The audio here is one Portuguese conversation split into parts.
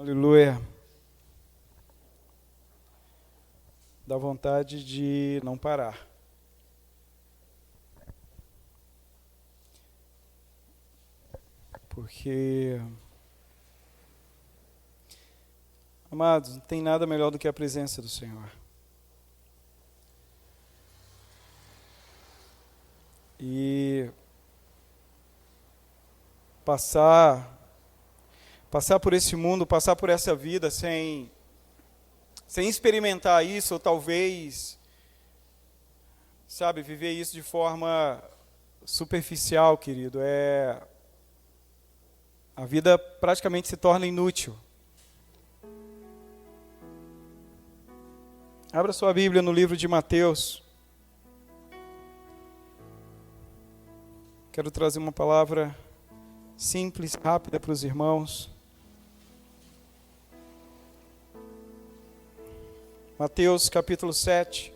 Aleluia. Dá vontade de não parar. Porque, amados, não tem nada melhor do que a presença do Senhor. E passar por esse mundo, passar por essa vida sem experimentar isso, ou talvez, viver isso de forma superficial, querido, a vida praticamente se torna inútil. Abra sua Bíblia no livro de Mateus. Quero trazer uma palavra simples, rápida para os irmãos. Mateus capítulo 7.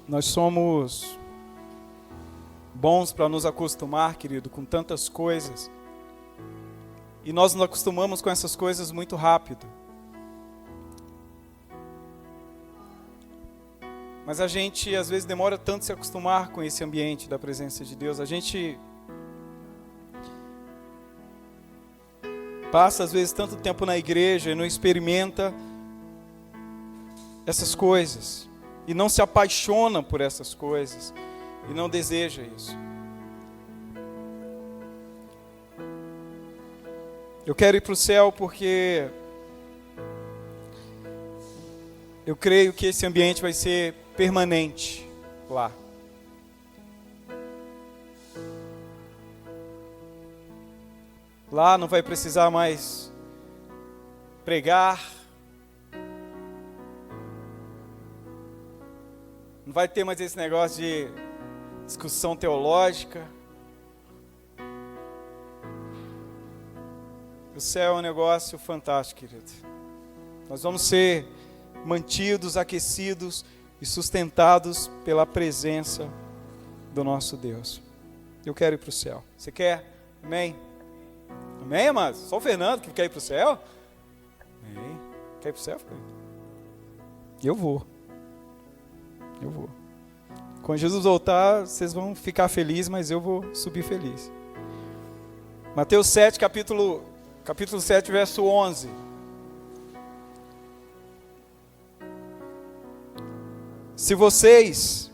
Nós somos bons para nos acostumar, querido, com tantas coisas. E nós nos acostumamos com essas coisas muito rápido. Mas a gente, às vezes, demora tanto se acostumar com esse ambiente da presença de Deus. A gente passa, às vezes, tanto tempo na igreja e não experimenta essas coisas. E não se apaixona por essas coisas. E não deseja isso. Eu quero ir para o céu porque eu creio que esse ambiente vai ser permanente lá. Lá não vai precisar mais pregar. Não vai ter mais esse negócio de discussão teológica. O céu é um negócio fantástico, querido. Nós vamos ser mantidos, aquecidos e sustentados pela presença do nosso Deus. Eu quero ir para o céu. Você quer? Amém? Amém, amados? Só o Fernando que quer ir para o céu? Amém. Quer ir para o céu? Eu vou. Quando Jesus voltar, vocês vão ficar felizes, mas eu vou subir feliz. Mateus 7, capítulo 7, verso 11. Se vocês,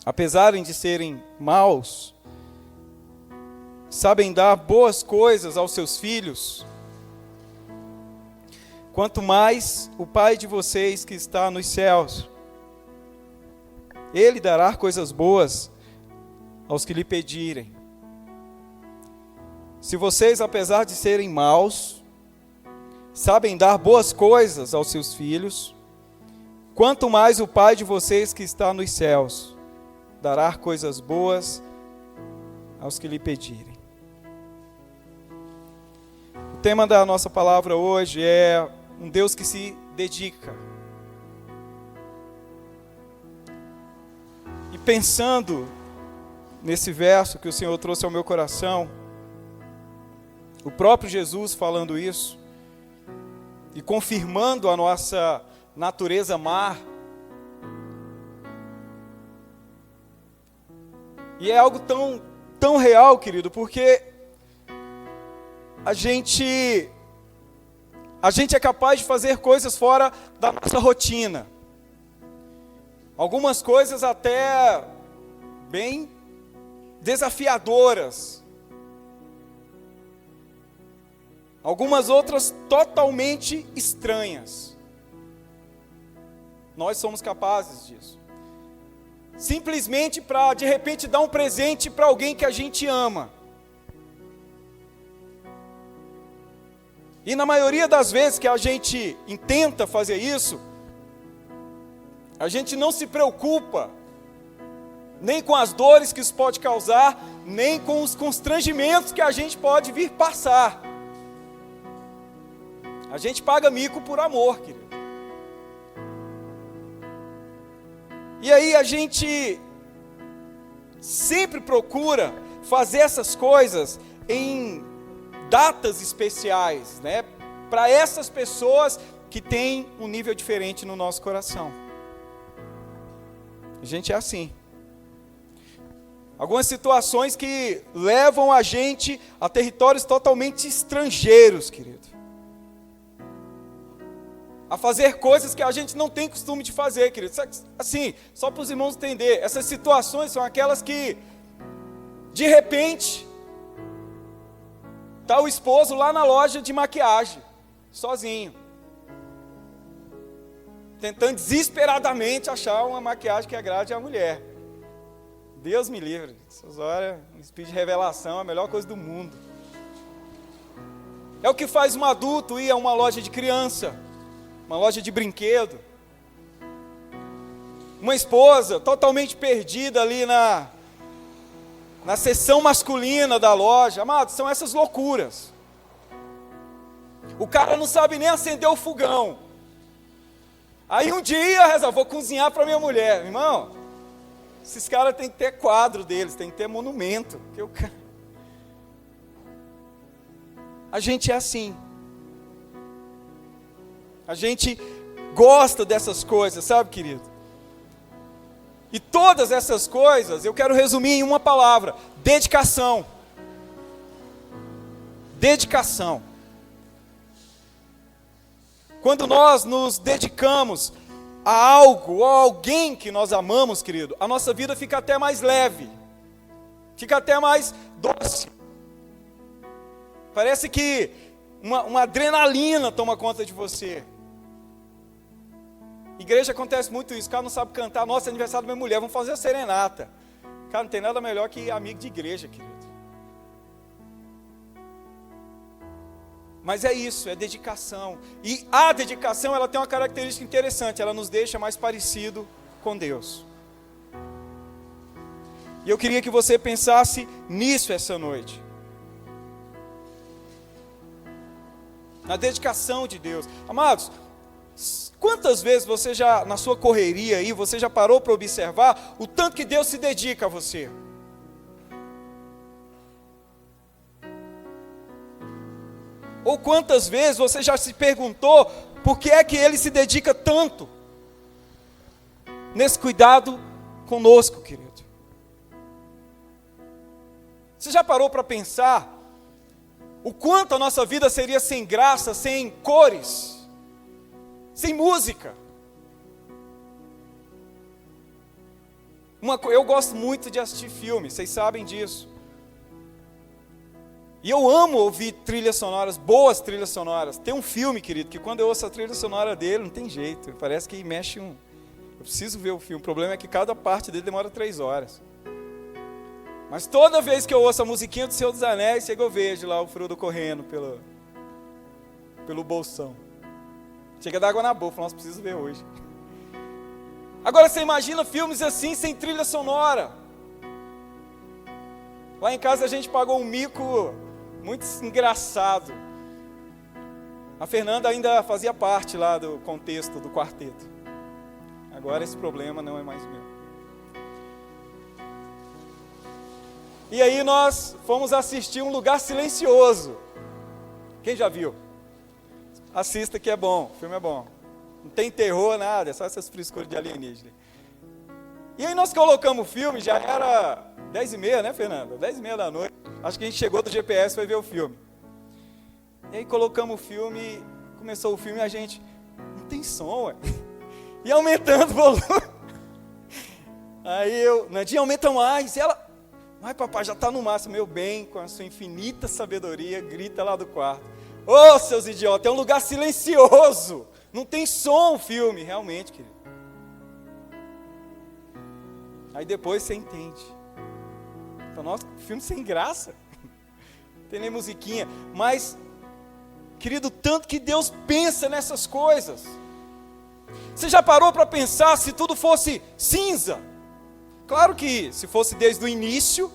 apesar de serem maus, sabem dar boas coisas aos seus filhos, quanto mais o Pai de vocês que está nos céus, Ele dará coisas boas aos que lhe pedirem. Se vocês, apesar de serem maus, sabem dar boas coisas aos seus filhos, quanto mais o Pai de vocês que está nos céus dará coisas boas aos que lhe pedirem. O tema da nossa palavra hoje é um Deus que se dedica. E pensando nesse verso que o Senhor trouxe ao meu coração, o próprio Jesus falando isso, e confirmando a nossa natureza má, e é algo tão real, querido, porque a gente é capaz de fazer coisas fora da nossa rotina. Algumas coisas até bem desafiadoras. Algumas outras totalmente estranhas. Nós somos capazes disso. Simplesmente para, de repente, dar um presente para alguém que a gente ama. E na maioria das vezes que a gente intenta fazer isso, a gente não se preocupa nem com as dores que isso pode causar, nem com os constrangimentos que a gente pode vir passar. A gente paga mico por amor, querido. E aí a gente sempre procura fazer essas coisas em datas especiais, né? Para essas pessoas que têm um nível diferente no nosso coração. A gente é assim. Algumas situações que levam a gente a territórios totalmente estrangeiros, querido. A fazer coisas que a gente não tem costume de fazer, querido. Assim, só para os irmãos entenderem, essas situações são aquelas que, de repente, está o esposo lá na loja de maquiagem, sozinho, tentando desesperadamente achar uma maquiagem que agrade a mulher. Deus me livre, essas horas, um espírito de revelação é a melhor coisa do mundo. É o que faz um adulto ir a uma loja de criança, uma loja de brinquedo. Uma esposa totalmente perdida ali na seção masculina da loja. Amados, são essas loucuras. O cara não sabe nem acender o fogão. Aí um dia resolve, vou cozinhar para minha mulher. Irmão, esses caras têm que ter quadro deles, tem que ter monumento. A gente é assim. A gente gosta dessas coisas, sabe, querido? E todas essas coisas, eu quero resumir em uma palavra: dedicação. Dedicação. Quando nós nos dedicamos a algo ou a alguém que nós amamos, querido, a nossa vida fica até mais leve, fica até mais doce. Parece que uma adrenalina toma conta de você. Igreja acontece muito isso, o cara não sabe cantar, nossa, é aniversário da minha mulher, vamos fazer a serenata. Cara, não tem nada melhor que amigo de igreja, querido. Mas é isso, é dedicação. E a dedicação, ela tem uma característica interessante, ela nos deixa mais parecido com Deus. E eu queria que você pensasse nisso essa noite. Na dedicação de Deus. Amados, quantas vezes você já, na sua correria aí, você já parou para observar o tanto que Deus se dedica a você? Ou quantas vezes você já se perguntou por que é que Ele se dedica tanto nesse cuidado conosco, querido? Você já parou para pensar o quanto a nossa vida seria sem graça, sem cores, sem música? Eu gosto muito de assistir filmes, vocês sabem disso. E eu amo ouvir trilhas sonoras, boas trilhas sonoras. Tem um filme, querido, que quando eu ouço a trilha sonora dele, não tem jeito. Parece que mexe Eu preciso ver o filme. O problema é que cada parte dele demora 3 horas. Mas toda vez que eu ouço a musiquinha do Senhor dos Anéis, chega eu vejo lá o Frodo correndo pelo bolsão. Chega a dar água na boca, falo, nossa, preciso ver hoje. Agora você imagina filmes assim, sem trilha sonora. Lá em casa a gente pagou um mico muito engraçado. A Fernanda ainda fazia parte lá do contexto do quarteto. Agora esse problema não é mais meu. E aí nós fomos assistir Um Lugar Silencioso. Quem já viu? Assista que é bom, o filme é bom. Não tem terror, nada, é só essas frescuras de alienígena. E aí nós colocamos o filme, já era 10h30, né, Fernanda? 10h30 da noite. Acho que a gente chegou do GPS e foi ver o filme. E aí colocamos o filme, começou o filme e a gente, não tem som, ué. E aumentando o volume. Aí Nandinha, aumenta mais. E ela, mas papai, já está no máximo. Meu bem, com a sua infinita sabedoria, grita lá do quarto. Ô, seus idiotas, é um lugar silencioso. Não tem som o filme, realmente, querido. Aí depois você entende. Então, nossa, filme sem graça. Não tem nem musiquinha. Mas, querido, tanto que Deus pensa nessas coisas. Você já parou para pensar se tudo fosse cinza? Claro que se fosse desde o início,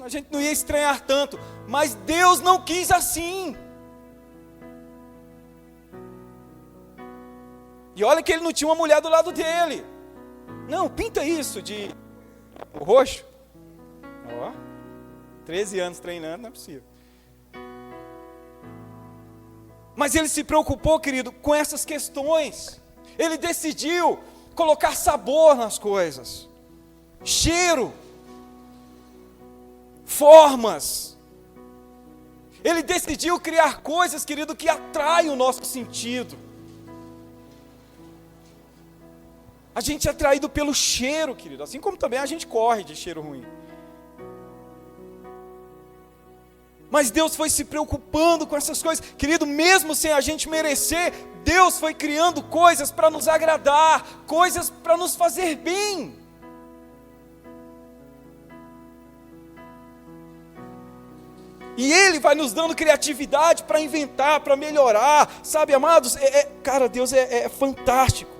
a gente não ia estranhar tanto. Mas Deus não quis assim. E olha que ele não tinha uma mulher do lado dele. Não, pinta isso de roxo. Ó, 13 anos treinando, não é possível. Mas ele se preocupou, querido, com essas questões. Ele decidiu colocar sabor nas coisas. Cheiro. Formas. Ele decidiu criar coisas, querido, que atraem o nosso sentido. A gente é atraído pelo cheiro, querido, assim como também a gente corre de cheiro ruim. Mas Deus foi se preocupando com essas coisas, querido, mesmo sem a gente merecer, Deus foi criando coisas para nos agradar, coisas para nos fazer bem. E Ele vai nos dando criatividade para inventar, para melhorar, sabe, amados? Cara, Deus é fantástico.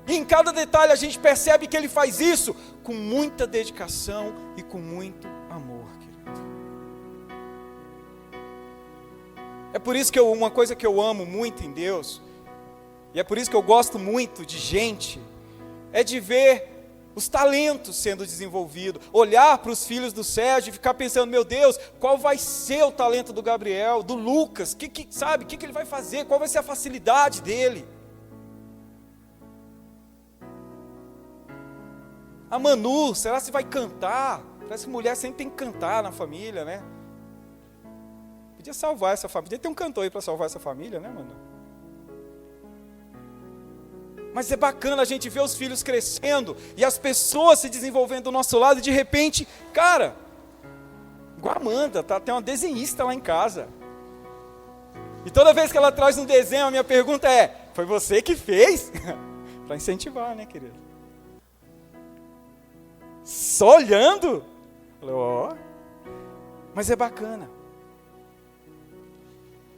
E em cada detalhe a gente percebe que Ele faz isso com muita dedicação e com muito amor, querido. É por isso que uma coisa que eu amo muito em Deus, e é por isso que eu gosto muito de gente, é de ver os talentos sendo desenvolvidos, olhar para os filhos do Sérgio e ficar pensando, meu Deus, qual vai ser o talento do Gabriel, do Lucas, sabe, o que ele vai fazer, qual vai ser a facilidade dele. A Manu, será que vai cantar? Parece que mulher sempre tem que cantar na família, né? Podia salvar essa família, podia ter um cantor aí para salvar essa família, né, Manu? Mas é bacana a gente ver os filhos crescendo e as pessoas se desenvolvendo do nosso lado e de repente, cara, igual a Amanda, tem uma desenhista lá em casa. E toda vez que ela traz um desenho, a minha pergunta é, foi você que fez? Para incentivar, né, querido? Só olhando? Ó. Mas é bacana.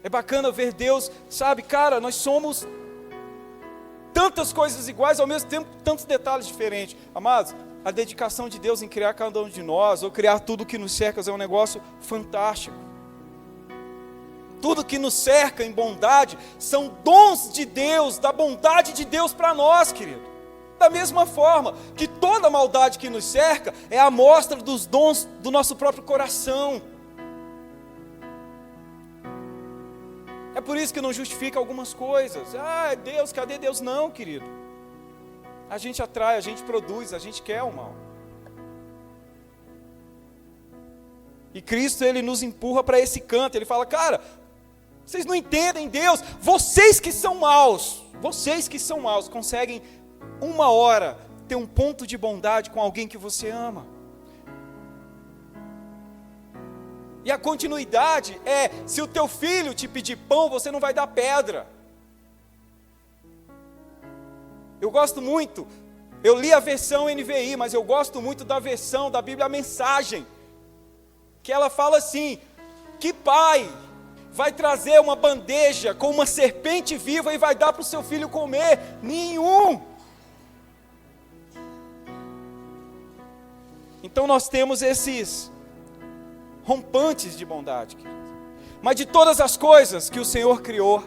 É bacana ver Deus, sabe, cara, nós somos tantas coisas iguais, ao mesmo tempo, tantos detalhes diferentes. Amados, a dedicação de Deus em criar cada um de nós, ou criar tudo que nos cerca, é um negócio fantástico. Tudo que nos cerca em bondade, são dons de Deus, da bondade de Deus para nós, querido. Da mesma forma que toda maldade que nos cerca, é a amostra dos dons do nosso próprio coração. É por isso que não justifica algumas coisas. Ah, Deus, cadê Deus? Não, querido. A gente atrai, a gente produz, a gente quer o mal. E Cristo, Ele nos empurra para esse canto. Ele fala, cara, vocês não entendem Deus. Vocês que são maus, conseguem uma hora ter um ponto de bondade com alguém que você ama. E a continuidade é, se o teu filho te pedir pão, você não vai dar pedra. Eu gosto muito, eu li a versão NVI, mas eu gosto muito da versão da Bíblia, a Mensagem, que ela fala assim, que pai vai trazer uma bandeja com uma serpente viva e vai dar para o seu filho comer? Nenhum. Então nós temos esses rompantes de bondade, querido. Mas de todas as coisas que o Senhor criou,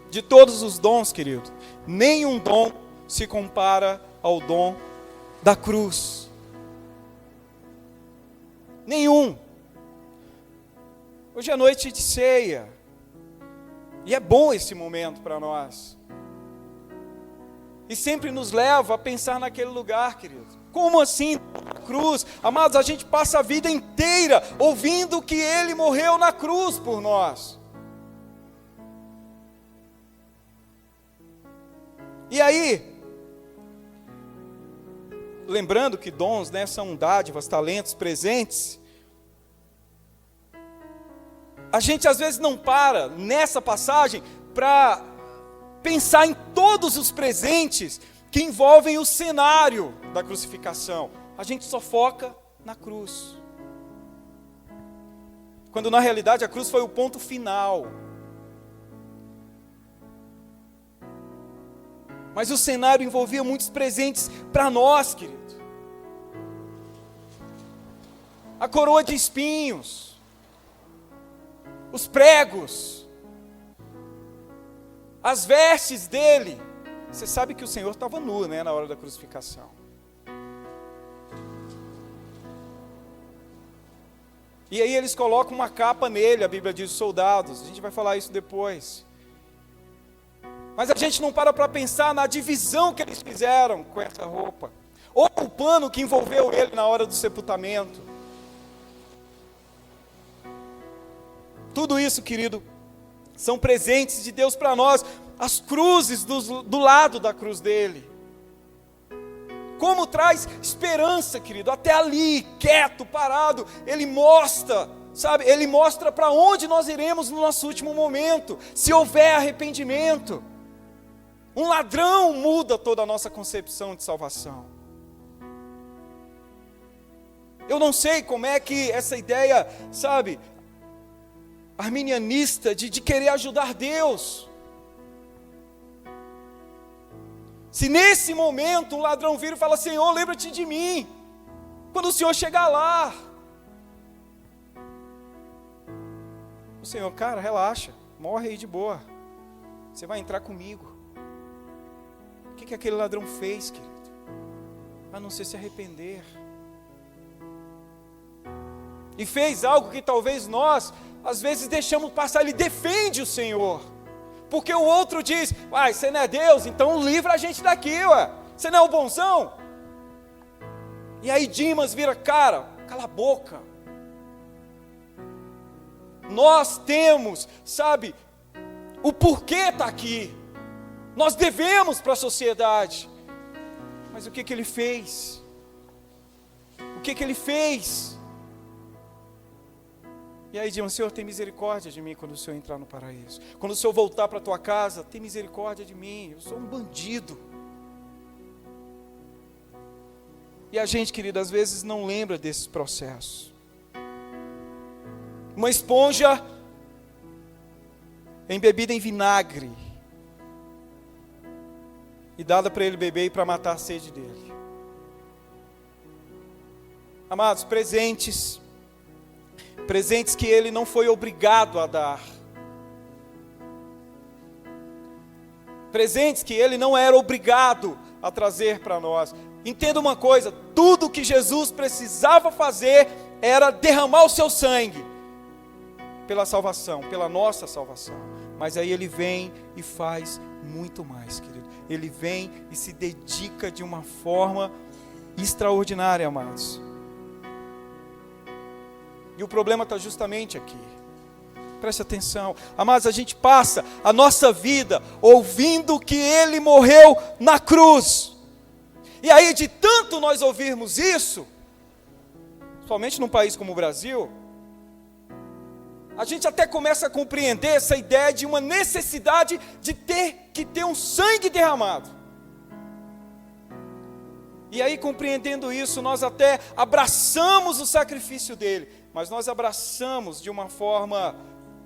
de todos os dons, querido, nenhum dom se compara ao dom da cruz. Nenhum. Hoje é noite de ceia, e é bom esse momento para nós. E sempre nos leva a pensar naquele lugar, querido. Como assim? Cruz, amados, a gente passa a vida inteira ouvindo que Ele morreu na cruz por nós. E aí, lembrando que dons, né, são dádivas, talentos, presentes, a gente às vezes não para nessa passagem para pensar em todos os presentes que envolvem o cenário da crucificação. A gente só foca na cruz. Quando na realidade a cruz foi o ponto final. Mas o cenário envolvia muitos presentes para nós, querido. A coroa de espinhos, os pregos, as vestes dele. Você sabe que o Senhor estava nu, né, na hora da crucificação. E aí eles colocam uma capa nele, a Bíblia diz soldados, a gente vai falar isso depois. Mas a gente não para pensar na divisão que eles fizeram com essa roupa, ou o pano que envolveu ele na hora do sepultamento. Tudo isso, querido, são presentes de Deus para nós, as cruzes do lado da cruz dele. Como traz esperança, querido, até ali, quieto, parado, ele mostra, sabe, ele mostra para onde nós iremos no nosso último momento, se houver arrependimento. Um ladrão muda toda a nossa concepção de salvação. Eu não sei como é que essa ideia, sabe, arminianista de querer ajudar Deus. Se nesse momento um ladrão vira e fala: Senhor, lembra-te de mim, quando o Senhor chegar lá. O Senhor, cara, relaxa, morre aí de boa, você vai entrar comigo. O que aquele ladrão fez, querido? A não ser se arrepender. E fez algo que talvez nós, às vezes, deixamos passar. Ele defende o Senhor, porque o outro diz: uai, você não é Deus, então livra a gente daqui, ué. Você não é o bonzão? E aí Dimas vira: cara, cala a boca. Nós temos, sabe, o porquê está aqui. Nós devemos para a sociedade. Mas o que ele fez? O que ele fez? E aí Dimas: Senhor, tem misericórdia de mim quando o Senhor entrar no paraíso. Quando o Senhor voltar para a tua casa, tem misericórdia de mim, eu sou um bandido. E a gente, querido, às vezes não lembra desse processo. Uma esponja embebida em vinagre e dada para ele beber e para matar a sede dele. Amados, presentes que ele não foi obrigado a dar, presentes que ele não era obrigado a trazer para nós. Entenda uma coisa: tudo que Jesus precisava fazer era derramar o seu sangue pela salvação, pela nossa salvação. Mas aí ele vem e faz muito mais, querido. Ele vem e se dedica de uma forma extraordinária, amados. E o problema está justamente aqui. Preste atenção. Amados, a gente passa a nossa vida ouvindo que ele morreu na cruz. E aí, de tanto nós ouvirmos isso, somente num país como o Brasil, a gente até começa a compreender essa ideia de uma necessidade de ter que ter um sangue derramado. E aí, compreendendo isso, nós até abraçamos o sacrifício dele, mas nós abraçamos de uma forma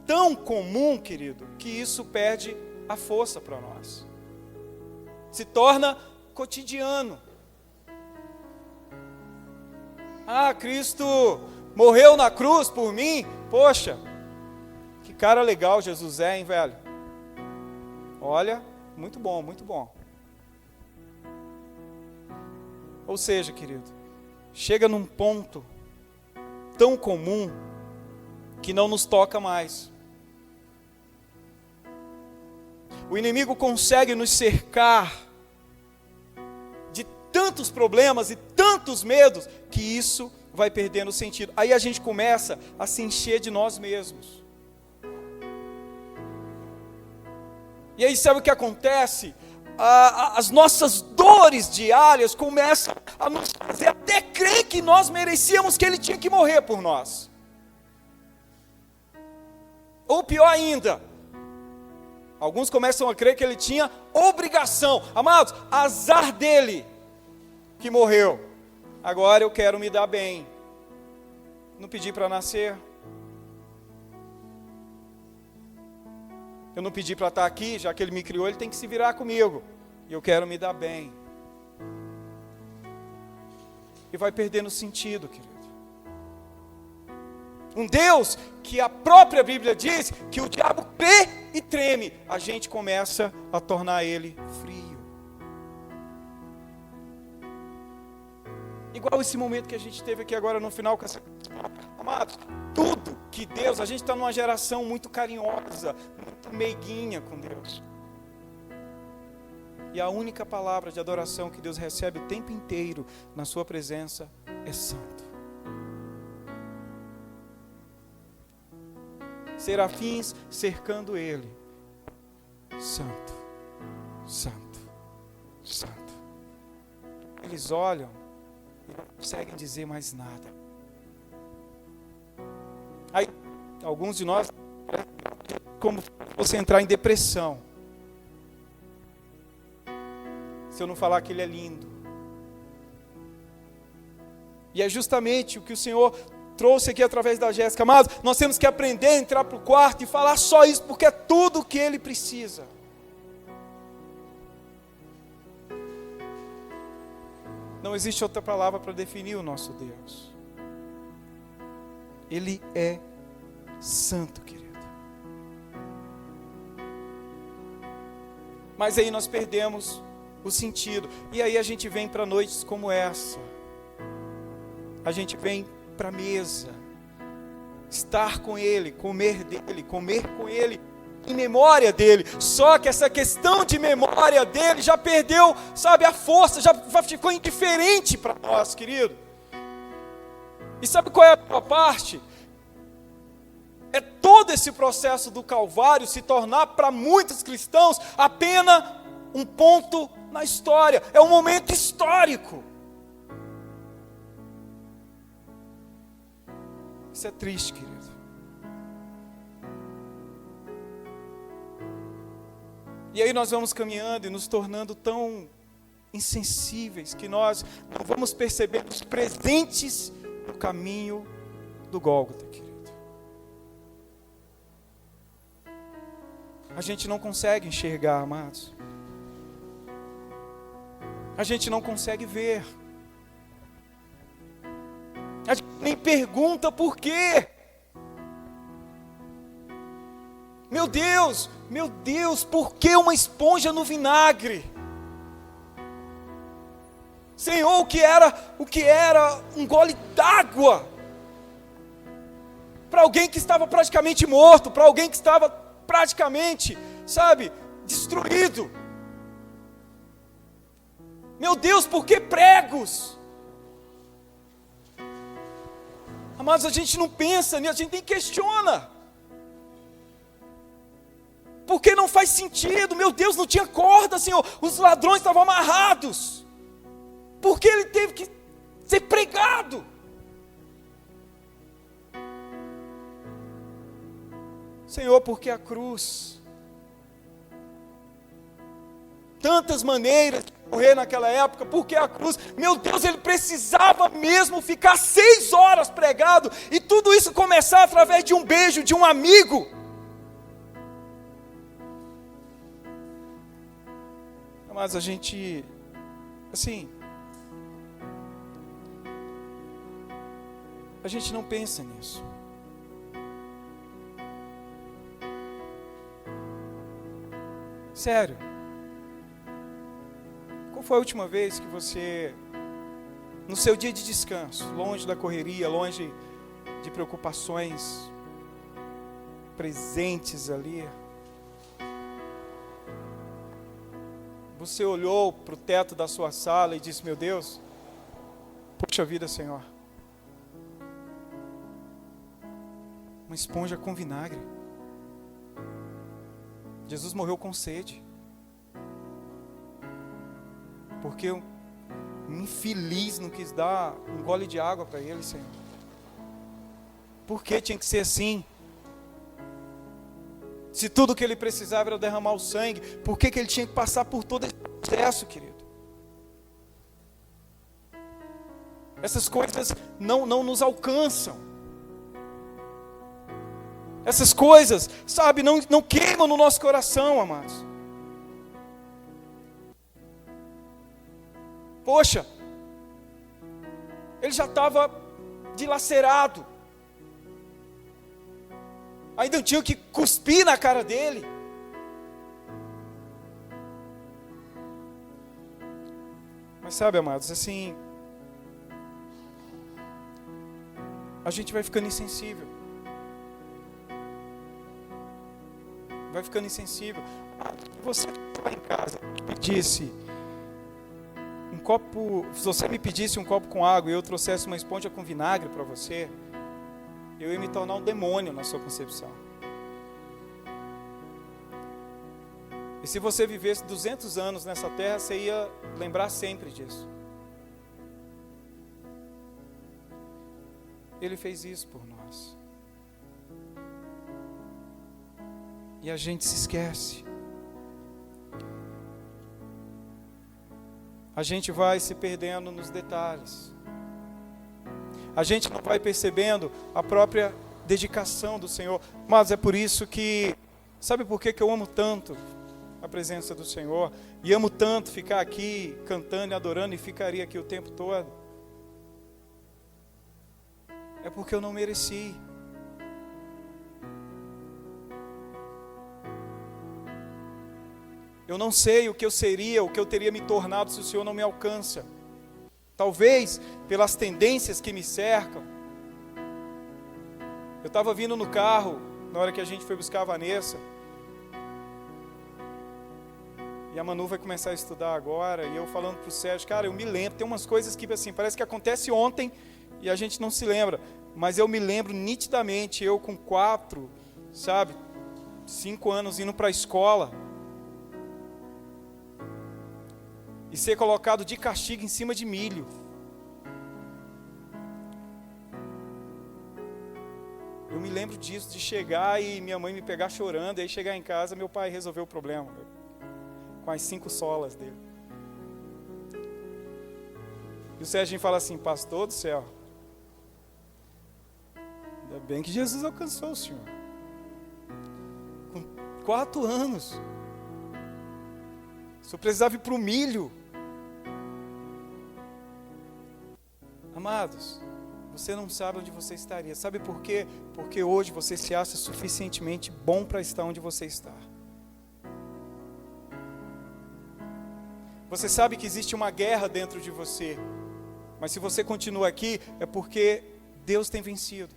tão comum, querido, que isso perde a força para nós. Se torna cotidiano. Ah, Cristo morreu na cruz por mim? Poxa, que cara legal Jesus é, hein, velho? Olha, muito bom, muito bom. Ou seja, querido, chega num ponto tão comum que não nos toca mais. O inimigo consegue nos cercar de tantos problemas e tantos medos que isso vai perdendo sentido. Aí a gente começa a se encher de nós mesmos. E aí sabe o que acontece? As nossas dores diárias começam a nos fazer até crer que nós merecíamos, que ele tinha que morrer por nós. Ou pior ainda, alguns começam a crer que ele tinha obrigação. Amados, azar dele que morreu. Agora eu quero me dar bem. Não pedi para nascer. Eu não pedi para estar aqui, já que ele me criou, ele tem que se virar comigo. E eu quero me dar bem. E vai perdendo sentido, querido. Um Deus que a própria Bíblia diz que o diabo crê e treme, a gente começa a tornar ele frio. Igual esse momento que a gente teve aqui agora no final com essa... Amados, tudo que Deus... A gente está numa geração muito carinhosa, muito meiguinha com Deus. E a única palavra de adoração que Deus recebe o tempo inteiro na sua presença é santo. Serafins cercando ele. Santo, santo, santo. Eles olham e não conseguem dizer mais nada. Aí, alguns de nós, como você entrar em depressão, se eu não falar que ele é lindo. E é justamente o que o Senhor trouxe aqui através da Jéssica. Amados, nós temos que aprender a entrar para o quarto e falar só isso, porque é tudo o que ele precisa. Não existe outra palavra para definir o nosso Deus. Ele é santo, querido. Mas aí nós perdemos o sentido. E aí a gente vem para noites como essa. A gente vem para a mesa. Estar com Ele, comer dEle, comer com Ele, em memória dEle. Só que essa questão de memória dEle já perdeu, sabe, a força, já ficou indiferente para nós, querido. E sabe qual é a pior parte? É todo esse processo do Calvário se tornar para muitos cristãos apenas um ponto na história. É um momento histórico. Isso é triste, querido. E aí nós vamos caminhando e nos tornando tão insensíveis que nós não vamos perceber os presentes no caminho do Gólgota, querido. A gente não consegue enxergar, amados. A gente não consegue ver. A gente nem pergunta por quê. Meu Deus, por que uma esponja no vinagre? Senhor, o que era um gole d'água? Para alguém que estava praticamente morto, para alguém que estava praticamente, sabe, destruído. Meu Deus, por que pregos? Amados, a gente não pensa nisso, a gente nem questiona. Porque não faz sentido, meu Deus, não tinha corda, Senhor, os ladrões estavam amarrados. Por que ele teve que ser pregado? Senhor, porque a cruz? Tantas maneiras de morrer naquela época, porque a cruz? Meu Deus, ele precisava mesmo ficar 6 horas pregado, e tudo isso começar através de um beijo de um amigo. Mas a gente, assim, a gente não pensa nisso. Sério. Qual foi a última vez que você, no seu dia de descanso, longe da correria, longe de preocupações presentes ali, você olhou para o teto da sua sala e disse: meu Deus, puxa vida, Senhor, uma esponja com vinagre. Jesus morreu com sede, porque um infeliz não quis dar um gole de água para ele, Senhor. Por que tinha que ser assim? Se tudo que ele precisava era derramar o sangue, por que ele tinha que passar por todo esse processo, querido? Essas coisas não nos alcançam. Essas coisas, sabe, não queimam no nosso coração, amados. Poxa, ele já estava dilacerado. Ainda tinha que cuspir na cara dele. Mas sabe, amados, assim, a gente vai ficando insensível. Vai ficando insensível. Você lá em casa pedisse um copo, se você me pedisse um copo com água e eu trouxesse uma esponja com vinagre para você, eu ia me tornar um demônio na sua concepção. E se você vivesse 200 anos nessa terra, você ia lembrar sempre disso. Ele fez isso por nós. E a gente se esquece. A gente vai se perdendo nos detalhes. A gente não vai percebendo a própria dedicação do Senhor. Mas é por isso que, sabe por que eu amo tanto a presença do Senhor? E amo tanto ficar aqui cantando e adorando e ficaria aqui o tempo todo? É porque eu não mereci. Eu não sei o que eu seria, o que eu teria me tornado se o Senhor não me alcança. Talvez pelas tendências que me cercam. Eu estava vindo no carro, na hora que a gente foi buscar a Vanessa. E a Manu vai começar a estudar agora. E eu falando para o Sérgio, cara, eu me lembro. Tem umas coisas que assim, parece que acontece ontem e a gente não se lembra. Mas eu me lembro nitidamente, eu com 5 anos indo para a escola. E ser colocado de castigo em cima de milho. Eu me lembro disso, de chegar e minha mãe me pegar chorando, e aí chegar em casa, meu pai resolveu o problema, com as 5 solas dele. E o Serginho fala assim, pastor do céu, ainda bem que Jesus alcançou o senhor. Com 4 anos. O senhor precisava ir para o milho. Amados, você não sabe onde você estaria. Sabe por quê? Porque hoje você se acha suficientemente bom para estar onde você está. Você sabe que existe uma guerra dentro de você. Mas se você continua aqui, é porque Deus tem vencido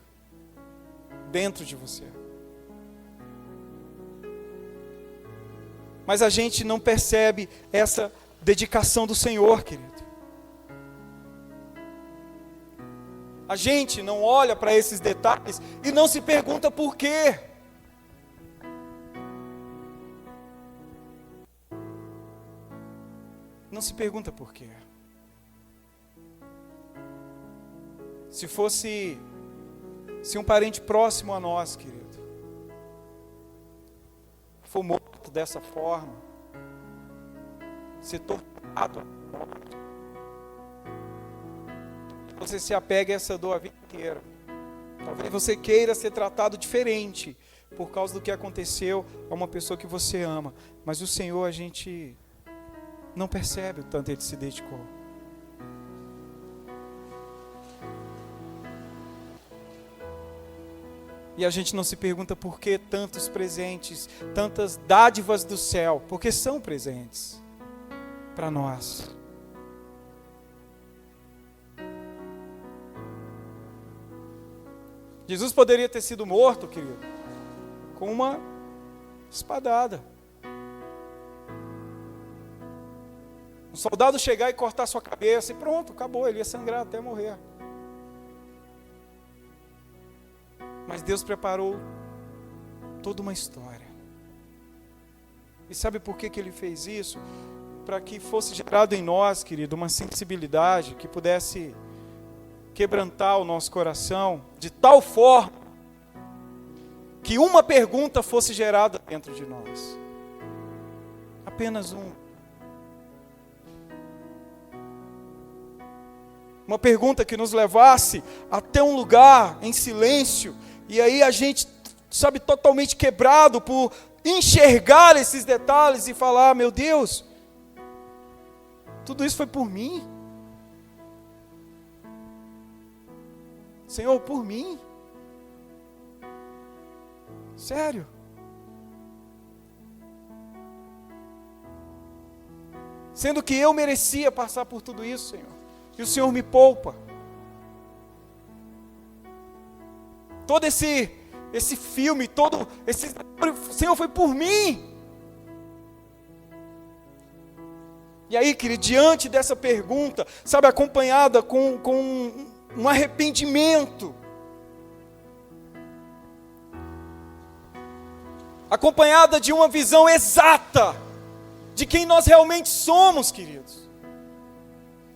dentro de você. Mas a gente não percebe essa dedicação do Senhor, querido. A gente não olha para esses detalhes e não se pergunta por quê. Não se pergunta por quê. Se um parente próximo a nós, querido, for morto dessa forma, ser torturado, você se apega a essa dor a vida inteira. Talvez você queira ser tratado diferente por causa do que aconteceu a uma pessoa que você ama. Mas o Senhor, a gente não percebe o tanto Ele se dedicou. E a gente não se pergunta por que tantos presentes, tantas dádivas do céu, porque são presentes para nós. Jesus poderia ter sido morto, querido, com uma espadada. Um soldado chegar e cortar sua cabeça e pronto, acabou, ele ia sangrar até morrer. Mas Deus preparou toda uma história. E sabe por que Ele fez isso? Para que fosse gerado em nós, querido, uma sensibilidade que pudesse quebrantar o nosso coração de tal forma que uma pergunta fosse gerada dentro de nós. Apenas uma pergunta que nos levasse até um lugar em silêncio, e aí a gente, totalmente quebrado por enxergar esses detalhes e falar, meu Deus, tudo isso foi por mim. Senhor, por mim. Sério. sendo que eu merecia passar por tudo isso, Senhor, e o Senhor me poupa. Todo esse filme, Senhor, foi por mim. E aí, querido, diante dessa pergunta, sabe, acompanhada com um arrependimento, acompanhada de uma visão exata de quem nós realmente somos, queridos,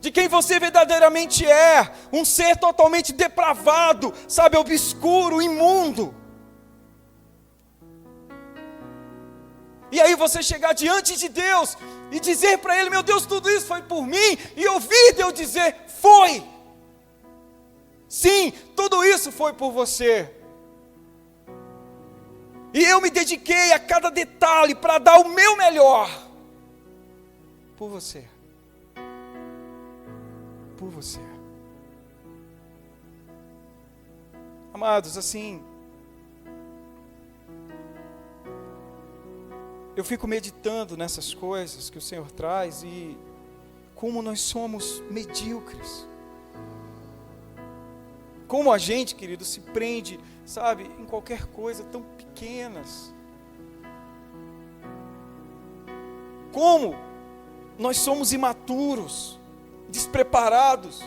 de quem você verdadeiramente é, um ser totalmente depravado, sabe, obscuro, imundo. E aí você chegar diante de Deus e dizer para Ele: meu Deus, tudo isso foi por mim, e ouvir Deus dizer: foi. Sim, tudo isso foi por você. E eu me dediquei a cada detalhe para dar o meu melhor por você. Por você. Amados, assim, eu fico meditando nessas coisas que o Senhor traz e como nós somos medíocres. Como a gente, querido, se prende, sabe, em qualquer coisa tão pequenas. Como nós somos imaturos, despreparados.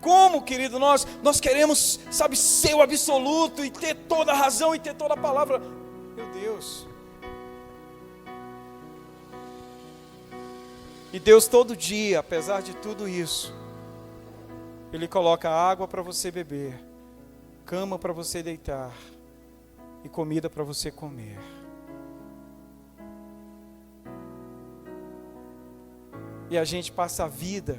Como, querido, nós queremos, sabe, ser o absoluto e ter toda a razão e ter toda a palavra. Meu Deus. E Deus todo dia, apesar de tudo isso, Ele coloca água para você beber, cama para você deitar e comida para você comer. E a gente passa a vida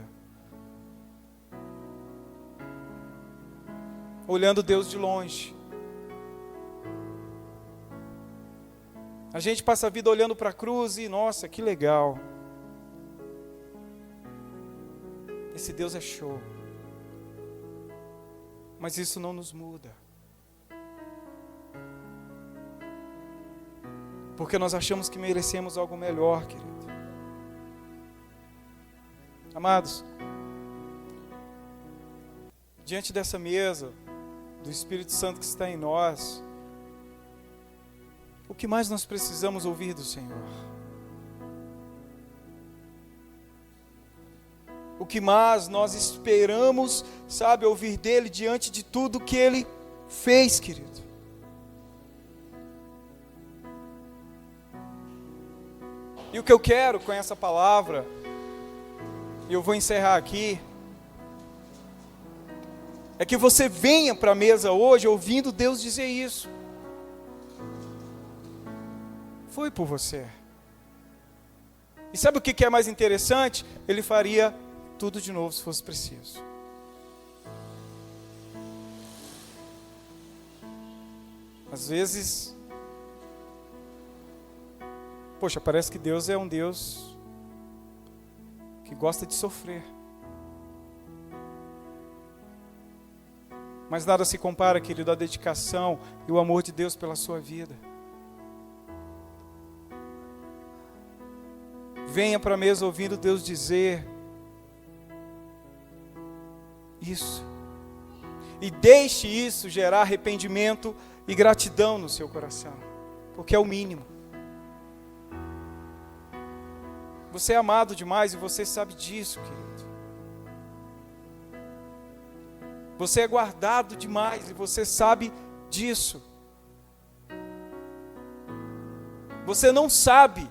olhando Deus de longe. A gente passa a vida olhando para a cruz e, nossa, que legal. Esse Deus é show. Mas isso não nos muda. Porque nós achamos que merecemos algo melhor, querido. Amados, diante dessa mesa, do Espírito Santo que está em nós, o que mais nós precisamos ouvir do Senhor? O que mais nós esperamos, sabe, ouvir dEle diante de tudo que Ele fez, querido? E o que eu quero com essa palavra, e eu vou encerrar aqui, é que você venha para a mesa hoje ouvindo Deus dizer isso. Foi por você. E sabe o que é mais interessante? Ele faria tudo de novo se fosse preciso. Às vezes, poxa, parece que Deus é um Deus que gosta de sofrer. Mas nada se compara, querido, à dedicação e o amor de Deus pela sua vida. Venha para a mesa ouvindo Deus dizer isso. E deixe isso gerar arrependimento e gratidão no seu coração. Porque é o mínimo. Você é amado demais e você sabe disso, querido. Você é guardado demais e você sabe disso. Você não sabe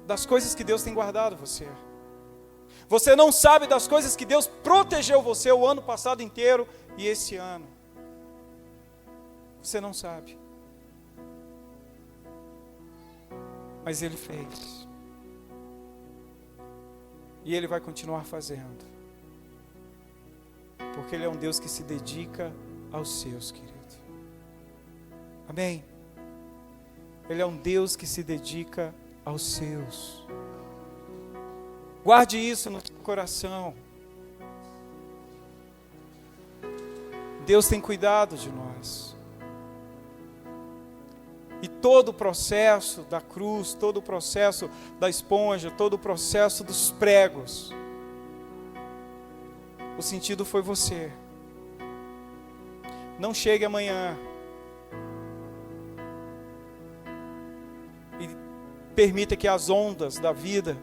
das coisas que Deus tem guardado você. Você não sabe das coisas que Deus protegeu você o ano passado inteiro e esse ano. Você não sabe. Mas Ele fez. E Ele vai continuar fazendo. Porque Ele é um Deus que se dedica aos seus, querido. Amém? Ele é um Deus que se dedica aos seus. Guarde isso no seu coração. Deus tem cuidado de nós. E todo o processo da cruz, todo o processo da esponja, todo o processo dos pregos, o sentido foi você. Não chegue amanhã e permita que as ondas da vida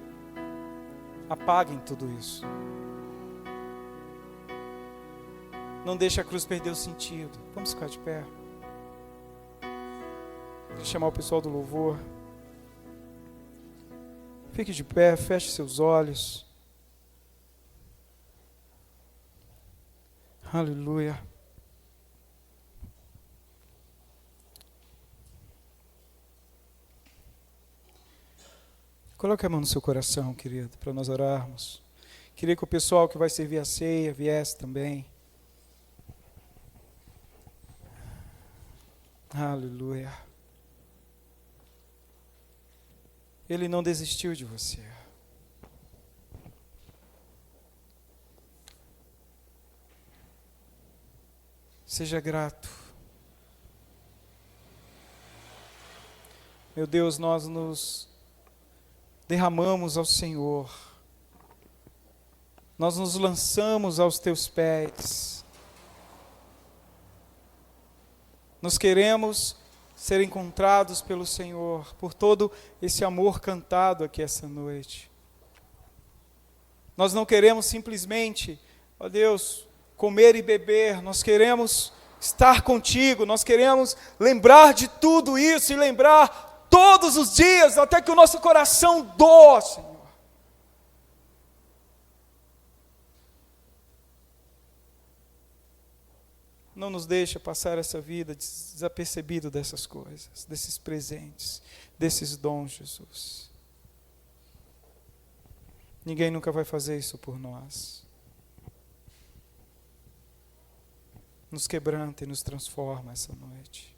apaguem tudo isso. Não deixe a cruz perder o sentido. Vamos ficar de pé. Vou chamar o pessoal do louvor. Fique de pé, feche seus olhos. Aleluia. Coloque a mão no seu coração, querido, para nós orarmos. Queria que o pessoal que vai servir a ceia viesse também. Aleluia. Ele não desistiu de você. Seja grato. Meu Deus, nós nos derramamos ao Senhor. Nós nos lançamos aos teus pés. Nós queremos ser encontrados pelo Senhor, por todo esse amor cantado aqui essa noite. Nós não queremos simplesmente, ó Deus, comer e beber, nós queremos estar contigo, nós queremos lembrar de tudo isso e lembrar todos os dias, até que o nosso coração doa, Senhor. Não nos deixa passar essa vida desapercebido dessas coisas, desses presentes, desses dons, Jesus. Ninguém nunca vai fazer isso por nós. Nos quebranta e nos transforma essa noite.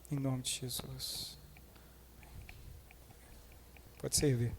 Em nome de Jesus. Pode servir.